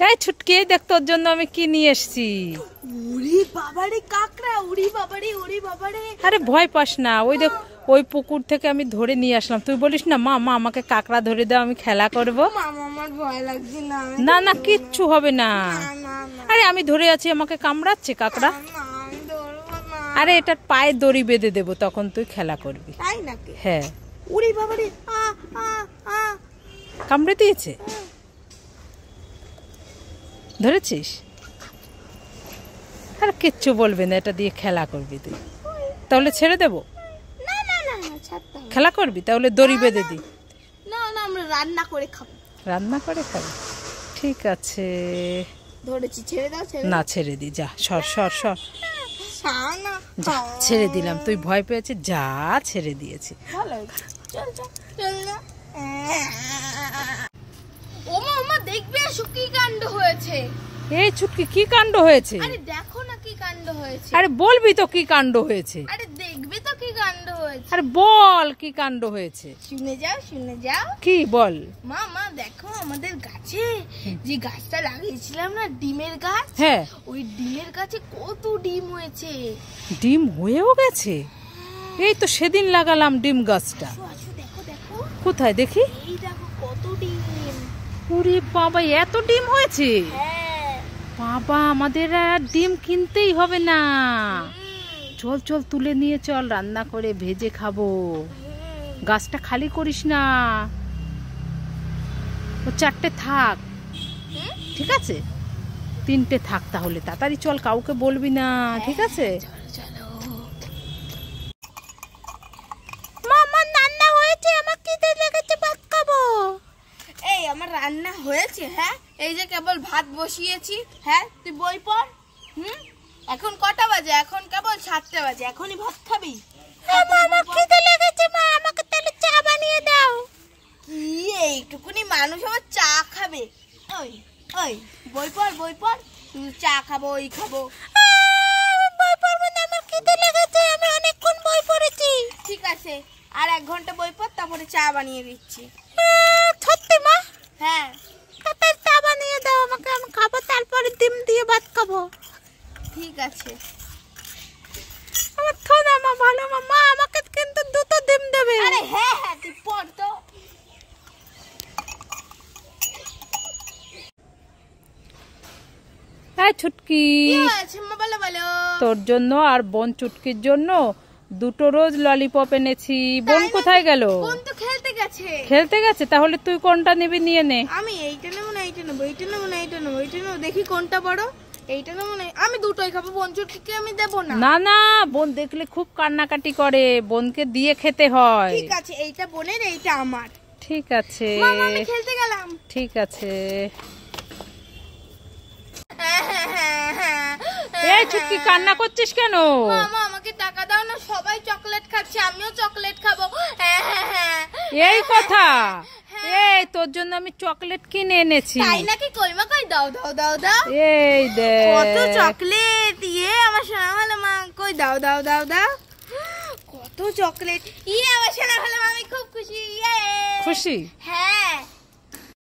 এই ছুটকি, দেখ তোর জন্য আমি কি নিয়ে এসেছি। ওরে বাবারে কাকড়া, ওরে বাবারে, ওরে বাবারে। আরে ভয় পাস না, ওই দেখ ওই পুকুর থেকে আমি ধরে নিয়ে আসলাম। তুই বলিস না মা মা আমাকে কাকড়া ধরে দাও, আমি খেলা করব। মামা আমার ভয় লাগছে না। না না কিচ্ছু হবে না। আরে আমি ধরে আছি, আমাকে কামড়াচ্ছে কাকড়া। আরে এটার পায়ে দড়ি বেঁধে দেবো, তখন তুই খেলা করবি। তাই নাকি? হ্যাঁ। ওরে বাবারে, কামড়ে দিয়েছে, ধরেছিস? আর কিচ্ছু বলবে না, এটা দিয়ে খেলা করবি তুই। তাহলে ছেড়ে দেবো? না না না না, ছাড়তে হবে। খেলা করবি তাহলে দড়ি বেঁধে দি। না না, আমরা রান্না করে খাবো। রান্না করে খাবি? ঠিক আছে, ধরেছি, ছেড়ে দাও। ছেড়ে না ছেড়ে দি, যা সর সর সর। না, যা ছেড়ে দিলাম, তুই ভয় পেয়েছিস, যা ছেড়ে দিয়েছি। ভালো, চল চল চল না। ওমা ওমা, দেখবে এসো কি কাণ্ড হয়েছে। এই ছুটকি, কি কাণ্ড হয়েছে? আরে দেখো না কি কাণ্ড হয়েছে। আরে বলবি তো কি কাণ্ড হয়েছে। আরে দেখবে তো কি কাণ্ড হয়েছে। আরে বল কি কাণ্ড হয়েছে। শুনে যাও, শুনে যাও। কি বল? মা মা দেখো, আমাদের গাছে যে গাছটা লাগিয়েছিলাম না, ডিমের গাছ, হ্যাঁ, ওই ডিমের গাছে কত ডিম হয়েছে। ডিম হয়েও গেছে? এই তো সেদিন লাগালাম ডিম গাছটা। আসো আসো, দেখো দেখো। কোথায় দেখি? এই দেখো কত ডিম। ওরে বাবা, এত ডিম হয়েছে! হ্যাঁ। বাবা, আমাদের আর ডিম কিনতেই হবে না। চল চল, তুলে নিয়ে চল, রান্না করে ভেজে খাবো। গাছটা খালি করিস না, ও 4টে থাক, ঠিক আছে? 3টে থাক, তাহলে তাড়াতাড়ি চল, কাউকে বলবি না, ঠিক আছে? চলো। মামা রান্না হয়েছে, আমার খিদে লেগেছে, ভাত খাবো। এই আমার রান্না হয়েছে, হ্যাঁ, এই যে কেবল ভাত বসিয়েছি। হ্যাঁ, তুই বই পড়। এখন কটা বাজে? এখন কেবল 7টে বাজে, এখনই ভাত খাবি? আমার খিদে লেগেছে মা, আমাকে তাহলে চা বানিয়ে দাও। কি এইটুকুনি মানুষ আবার চা খাবে? ওই ওই, বই পড় বই পড়। তুই চা খাবো, ওই খাবো। বই পড়বো না, আমার খিদে লেগেছে, আমি অনেকক্ষণ বই পড়েছি। ঠিক আছে, আর 1 ঘন্টা বই পড়, তারপরে চা বানিয়ে দিচ্ছি। সত্যি মা? হ্যাঁ। তাড়াতাড়ি চা বানিয়ে দাও আমাকে, আমি খাবো, তারপরে ডিম দিয়ে ভাত খাবো। ঠিক আছে। আমার থোনা মা, ভালো মা, আমাকে কিন্তু 2টো ডিম দেবে। আরে হ্যাঁ হ্যাঁ, তুই পড় তো। এই ছুটকি, কি হয়েছে মা, বলো বলো। তোর জন্য আর বোন চুটকির জন্য 2টো রোজ ললিপপ এনেছি। বোন কোথায় গেল? বোন তো খেলতে গেছে। খেলতে গেছে? তাহলে তুই কোনটা নিবি, নিয়ে নে। আমি এইটা নেবো না, এইটা নেবো, এইটা নেবো না, এইটা নেবো, এইটা নেবো, দেখি কোনটা বড়। এইটা নেবো না, আমি দুটোই খাবো, বোন চুটকিকে আমি দেবো না। না না, বোন দেখলে খুব কান্নাকাটি করে, বোনকে দিয়ে খেতে হয়। ঠিক আছে, এইটা বোনের, এইটা আমার। ঠিক আছে, মামা আমি খেলতে গেলাম। ঠিক আছে। এই ছুটকি, কান্না করছিস কেন? মামা আমাকে টাকা দাও না, সবাই চকলেট খাচ্ছে, আমিও চকলেট খাবো। এই কথা? এই তোর জন্য আমি চকলেট কিনে এনেছি। তাই নাকি? কই মা, কই দাও দাও দাও দাও। এই দেখ কত চকলেট। আমার সোনা ভালো মা, কই দাও দাও দাও দাও। কত চকলেট। আমার সোনা ভালো মা, আমি খুব খুশি। খুশি? হ্যাঁ।